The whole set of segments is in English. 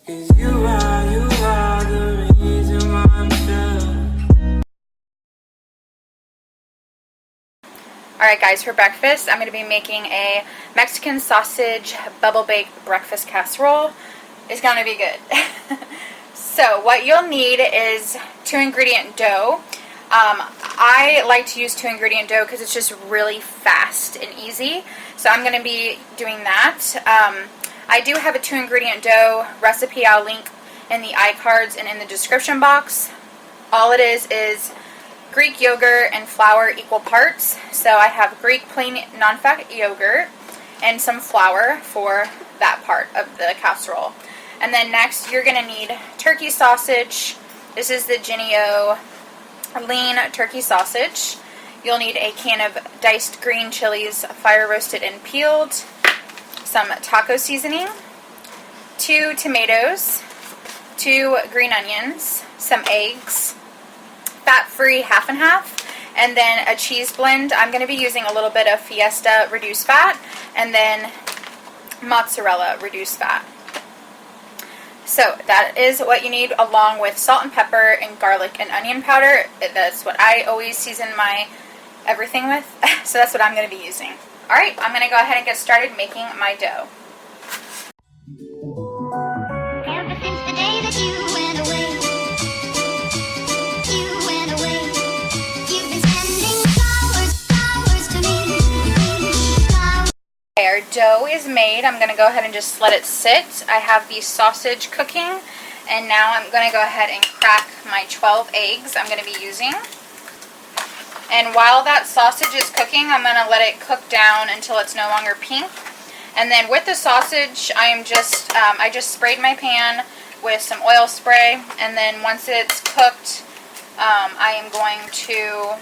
Alright guys, for breakfast I'm going to be making a Mexican sausage bubble baked breakfast casserole. It's going to be good. So what you'll need is 2-ingredient dough. I like to use 2-ingredient dough because it's just really fast and easy. So I'm going to be doing that. I do have a 2-ingredient dough recipe I'll link in the iCards and in the description box. All it is Greek yogurt and flour equal parts. So I have Greek plain non-fat yogurt and some flour for that part of the casserole. And then next you're going to need turkey sausage. This is the Jennie lean turkey sausage. You'll need a can of diced green chilies, fire roasted and peeled, some taco seasoning, 2 tomatoes, 2 green onions, some eggs, fat-free half and half, and then a cheese blend. I'm going to be using a little bit of Fiesta reduced fat and then mozzarella reduced fat. So that is what you need, along with salt and pepper and garlic and onion powder. That's what I always season my everything with. So that's what I'm going to be using. Alright, I'm going to go ahead and get started making my dough. Ever since the day that you went away, you've been sending flowers to me. Okay, our dough is made. I'm going to go ahead and just let it sit. I have the sausage cooking, and now I'm going to go ahead and crack my 12 eggs I'm going to be using. And while that sausage is cooking, I'm going to let it cook down until it's no longer pink. And then with the sausage, I just sprayed my pan with some oil spray, and then once it's cooked, I am going to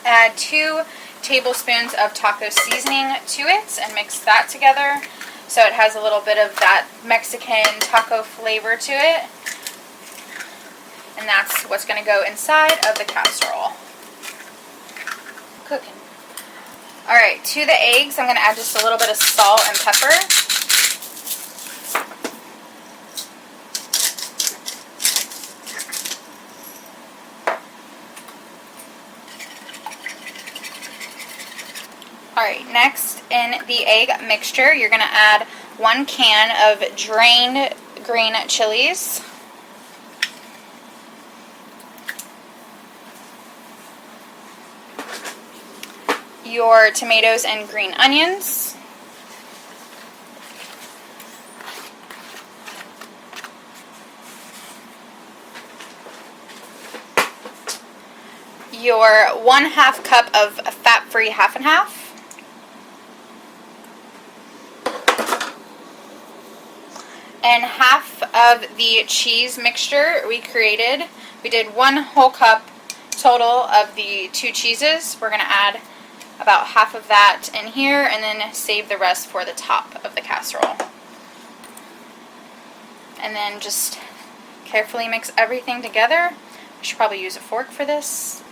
add 2 tablespoons of taco seasoning to it and mix that together so it has a little bit of that Mexican taco flavor to it. And that's what's going to go inside of the casserole. Cooking. Alright, to the eggs I'm going to add just a little bit of salt and pepper. Alright, next in the egg mixture, you're going to add 1 can of drained green chilies, your tomatoes and green onions, your 1/2 cup of fat-free half and half, and half of the cheese mixture we created. We did 1 whole cup total of the 2 cheeses. We're going to add about half of that in here and then save the rest for the top of the casserole. And then just carefully mix everything together. I should probably use a fork for this.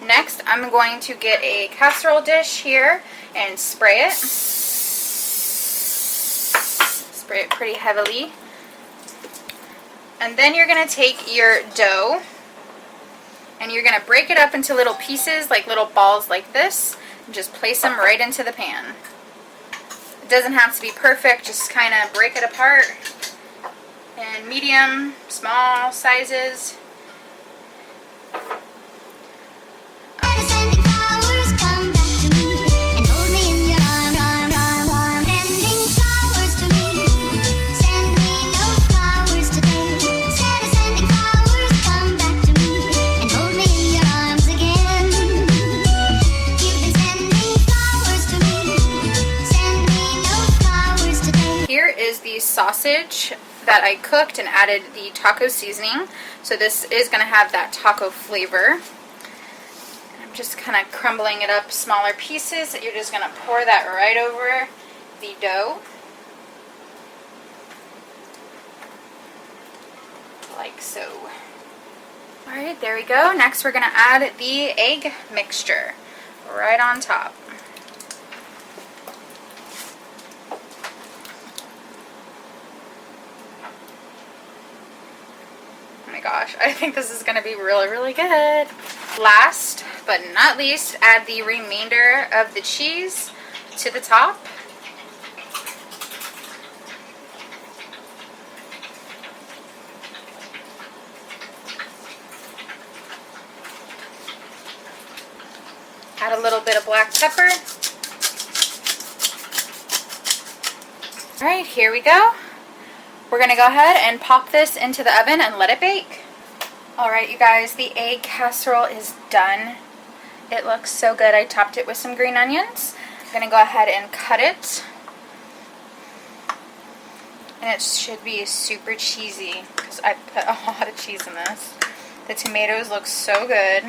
Next, I'm going to get a casserole dish here and spray it. Spray it pretty heavily. And then you're going to take your dough and you're going to break it up into little pieces, like little balls like this, and just place them right into the pan. It doesn't have to be perfect, just kind of break it apart in medium, small sizes. Sausage that I cooked and added the taco seasoning, so this is going to have that taco flavor. I'm just kind of crumbling it up smaller pieces. You're just going to pour that right over the dough like so. Alright, there we go. Next we're going to add the egg mixture right on top. my gosh, I think this is going to be really, really good. Last but not least, add the remainder of the cheese to the top. Add a little bit of black pepper. Alright, here we go. We're going to go ahead and pop this into the oven and let it bake. Alright, you guys, the egg casserole is done. It looks so good. I topped it with some green onions. I'm going to go ahead and cut it. And it should be super cheesy because I put a lot of cheese in this. The tomatoes look so good.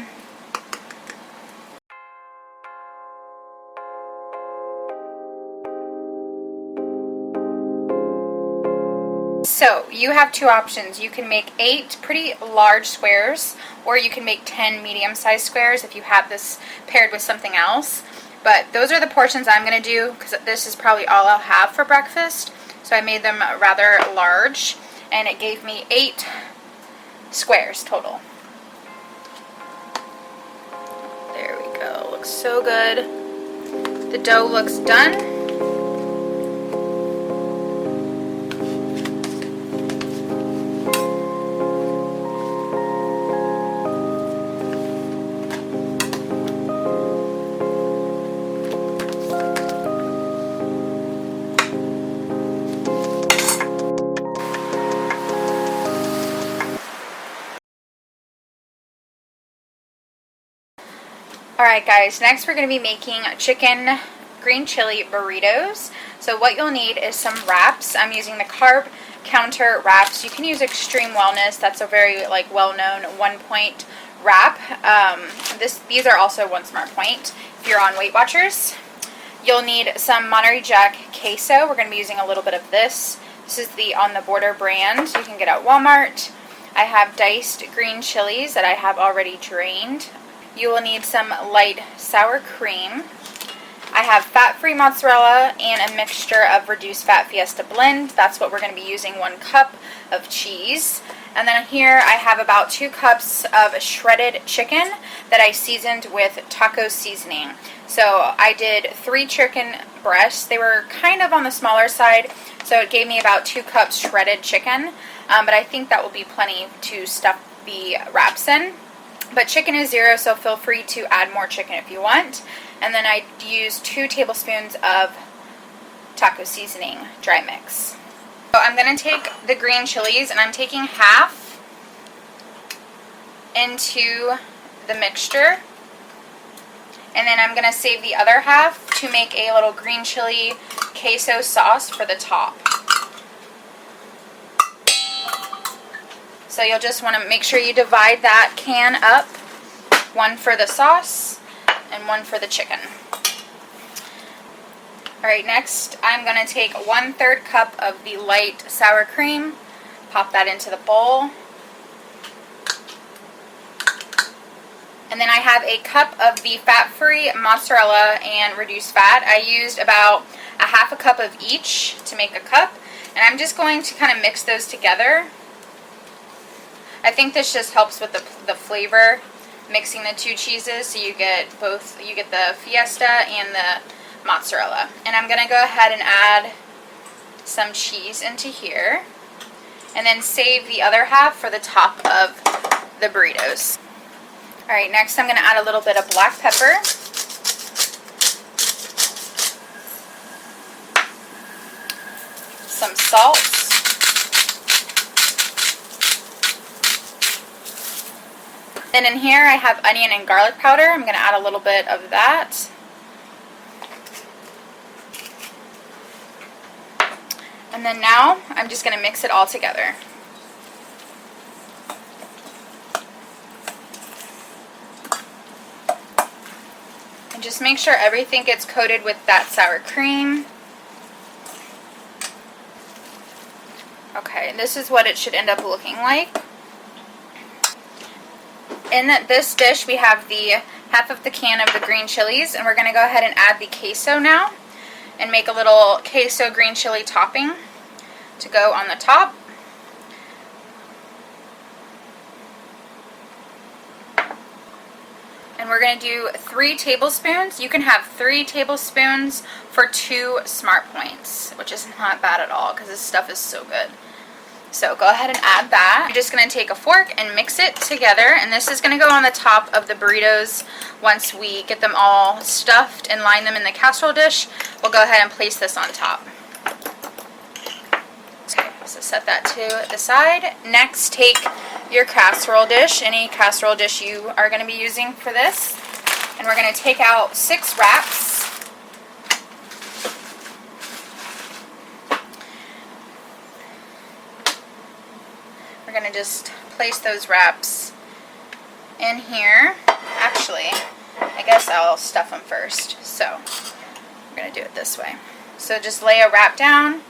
So you have two options. You can make 8 pretty large squares, or you can make 10 medium-sized squares if you have this paired with something else. But those are the portions I'm going to do because this is probably all I'll have for breakfast. So I made them rather large, and it gave me 8 squares total. There we go. Looks so good. The dough looks done. Alright guys, next we're going to be making chicken green chili burritos. So what you'll need is some wraps. I'm using the Carb Counter wraps. You can use Extreme Wellness. That's a very well-known 1 point wrap. These are also 1 Smart Point if you're on Weight Watchers. You'll need some Monterey Jack queso. We're going to be using a little bit of this. This is the On the Border brand. You can get at Walmart. I have diced green chilies that I have already drained. You will need some light sour cream. I have fat-free mozzarella and a mixture of reduced fat Fiesta blend. That's what we're going to be using. 1 cup of cheese. And then here I have about 2 cups of shredded chicken that I seasoned with taco seasoning. So I did 3 chicken breasts. They were kind of on the smaller side, so it gave me about 2 cups shredded chicken. But I think that will be plenty to stuff the wraps in. But chicken is 0, so feel free to add more chicken if you want. And then I used 2 tablespoons of taco seasoning dry mix. So I'm going to take the green chilies, and I'm taking half into the mixture. And then I'm going to save the other half to make a little green chili queso sauce for the top. So you'll just want to make sure you divide that can up, 1 for the sauce and 1 for the chicken. Alright, next I'm going to take 1/3 cup of the light sour cream, pop that into the bowl. And then I have a cup of the fat-free mozzarella and reduced fat. I used about a half a cup of each to make a cup, and I'm just going to kind of mix those together. I think this just helps with the flavor, mixing the 2 cheeses, so you get both. You get the Fiesta and the mozzarella. And I'm going to go ahead and add some cheese into here, and then save the other half for the top of the burritos. Alright, next I'm going to add a little bit of black pepper, some salt, then in here I have onion and garlic powder. I'm going to add a little bit of that. And then now I'm just going to mix it all together. And just make sure everything gets coated with that sour cream. Okay, this is what it should end up looking like. In this dish we have the half of the can of the green chilies, and we're going to go ahead and add the queso now and make a little queso green chili topping to go on the top. we're going to do 3 tablespoons. You can have 3 tablespoons for 2 Smart Points, which is not bad at all because this stuff is so good. So go ahead and add that. You're just going to take a fork and mix it together, and this is going to go on the top of the burritos. Once we get them all stuffed and line them in the casserole dish, we'll go ahead and place this on top. Okay, so set that to the side. Next, take your casserole dish, any casserole dish you are going to be using for this, and we're going to take out 6 wraps. We're going to just place those wraps in here. Actually, I guess I'll stuff them first. So we're going to do it this way. So just lay a wrap down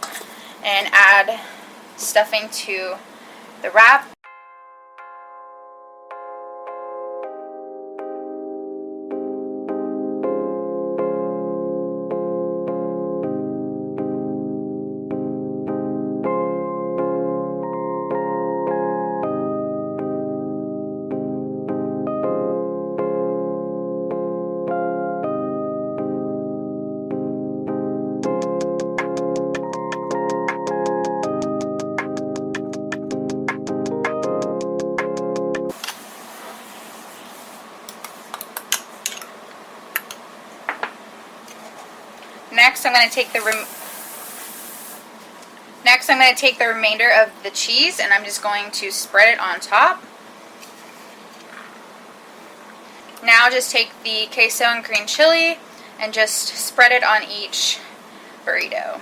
and add stuffing to the wrap. Next, I'm going to take the remainder of the cheese, and I'm just going to spread it on top. Now just take the queso and green chili and just spread it on each burrito.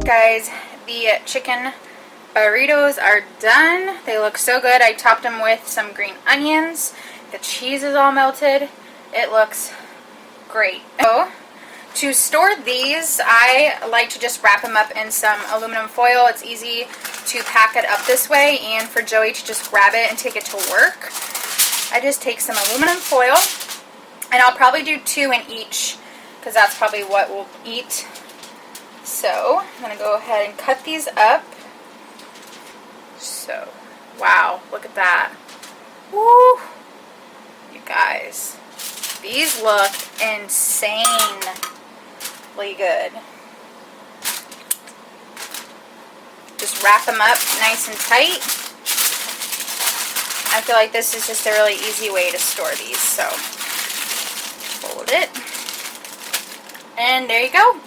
Guys, the chicken burritos are done. They look so good. I topped them with some green onions. The cheese is all melted. It looks great. So, to store these, I like to just wrap them up in some aluminum foil. It's easy to pack it up this way, and for Joey to just grab it and take it to work. I just take some aluminum foil, and I'll probably do 2 in each because that's probably what we'll eat. So, I'm going to go ahead and cut these up. So, wow, look at that. Woo! You guys, these look insanely good. Just wrap them up nice and tight. I feel like this is just a really easy way to store these. So, fold it. And there you go.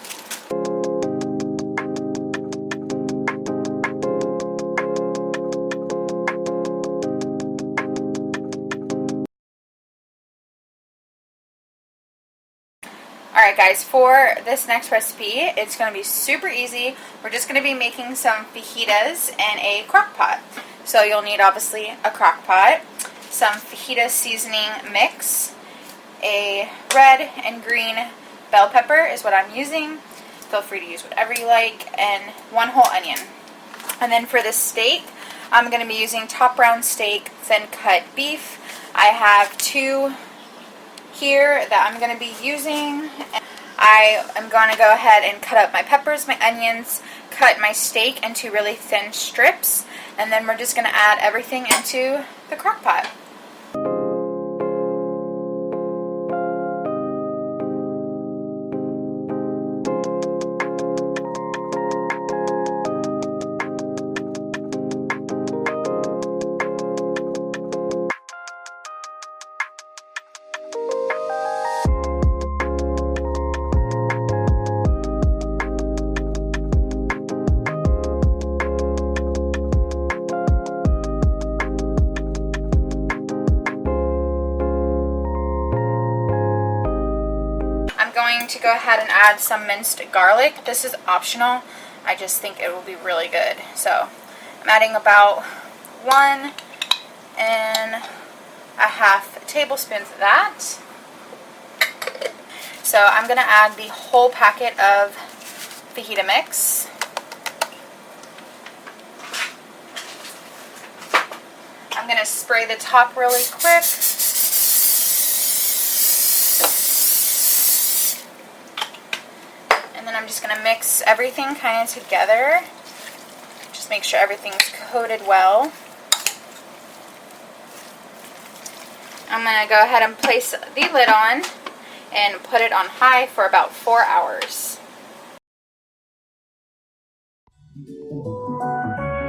Alright guys, for this next recipe, it's going to be super easy. We're just going to be making some fajitas in a crock pot. So you'll need obviously a crock pot, some fajita seasoning mix, a red and green bell pepper is what I'm using. Feel free to use whatever you like, and 1 whole onion. And then for the steak, I'm going to be using top round steak, thin cut beef. I have 2 here that I'm going to be using. I am going to go ahead and cut up my peppers, my onions, cut my steak into really thin strips, and then we're just going to add everything into the crock pot. To go ahead and add some minced garlic. This is optional. I just think it will be really good. So I'm adding about 1.5 tablespoons of that. So I'm going to add the whole packet of fajita mix. I'm going to spray the top really quick. I'm just going to mix everything kind of together. Just make sure everything's coated well. I'm going to go ahead and place the lid on and put it on high for about 4 hours.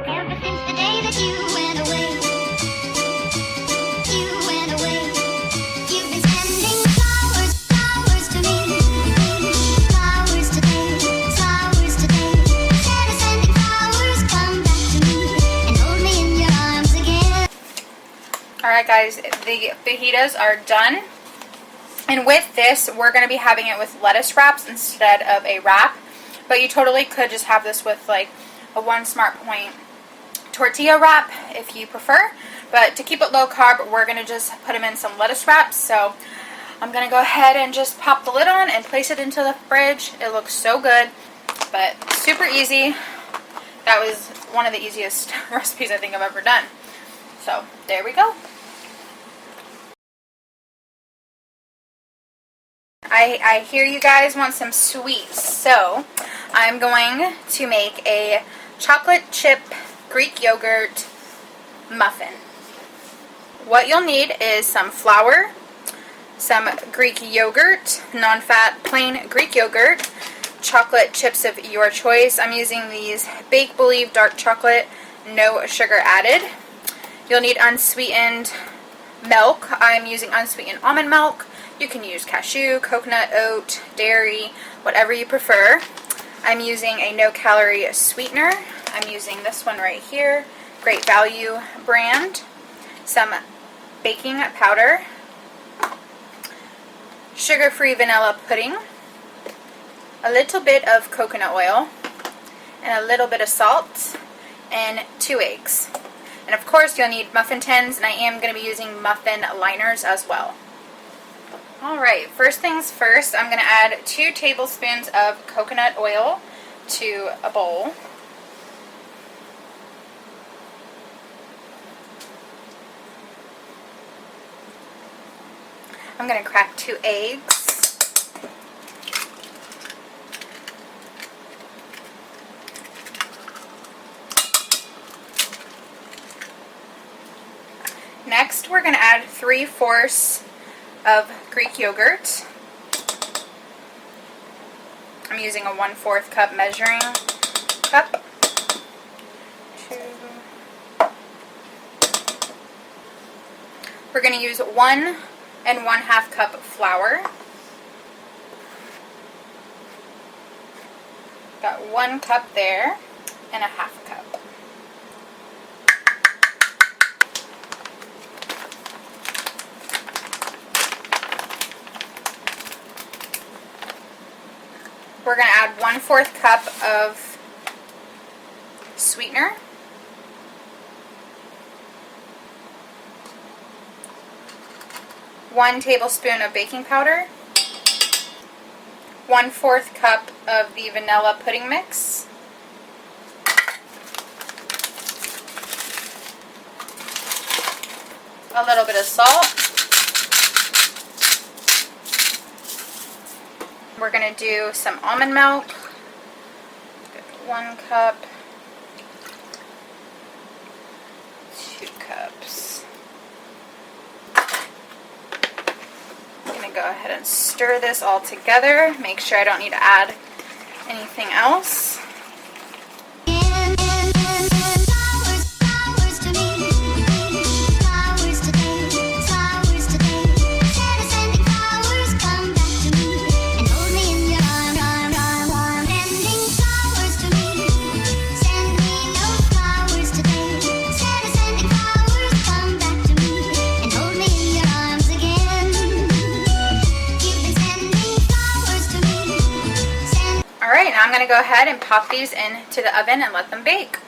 Ever since the day that you went away, you've been sending flowers, flowers to me, flowers today, flowers today. Instead of sending flowers, come back to me and hold me in your arms again. Alright guys, the fajitas are done. And with this, we're going to be having it with lettuce wraps instead of a wrap. But you totally could just have this with like a One Smart Point tortilla wrap if you prefer. But to keep it low carb, we're going to just put them in some lettuce wraps. So I'm going to go ahead and just pop the lid on and place it into the fridge. It looks so good, but super easy. That was one of the easiest recipes I think I've ever done. So there we go. I hear you guys want some sweets, so I'm going to make a chocolate chip Greek yogurt muffin. What you'll need is some flour, some Greek yogurt, non-fat plain Greek yogurt, chocolate chips of your choice. I'm using these Bake Believe dark chocolate, no sugar added. You'll need unsweetened milk. I'm using unsweetened almond milk. You can use cashew, coconut, oat, dairy, whatever you prefer. I'm using a no-calorie sweetener. I'm using this one right here, Great Value brand. Some baking powder, sugar-free vanilla pudding, a little bit of coconut oil, and a little bit of salt, and 2 eggs. And of course you'll need muffin tins, and I am going to be using muffin liners as well. Alright, first things first, I'm going to add 2 tablespoons of coconut oil to a bowl. I'm going to crack 2 eggs. Next, we're going to add 3/4 of Greek yogurt. I'm using a 1/4 cup measuring cup. 2. We're going to use 1 1/2 cup flour. Got 1 cup there and a 1/2 cup. We're going to add 1/4 cup of sweetener. 1 tablespoon of baking powder. 1/4 cup of the vanilla pudding mix. A little bit of salt. We're going to do some almond milk, 1 cup, 2 cups. I'm going to go ahead and stir this all together, make sure I don't need to add anything else. I'm going to go ahead and pop these into the oven and let them bake.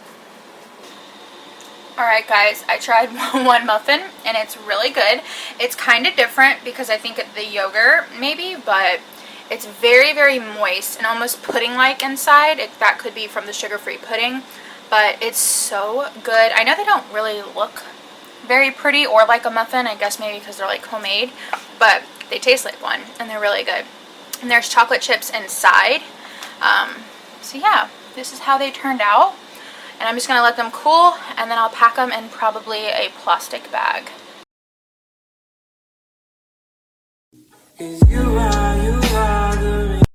Alright guys, I tried one muffin and it's really good. It's kind of different because I think the yogurt maybe, but it's very, very moist and almost pudding-like inside. That could be from the sugar-free pudding, but it's so good. I know they don't really look very pretty or like a muffin, I guess maybe because they're like homemade, but they taste like one and they're really good. And there's chocolate chips inside. So yeah, this is how they turned out. And I'm just going to let them cool, and then I'll pack them in probably a plastic bag. You are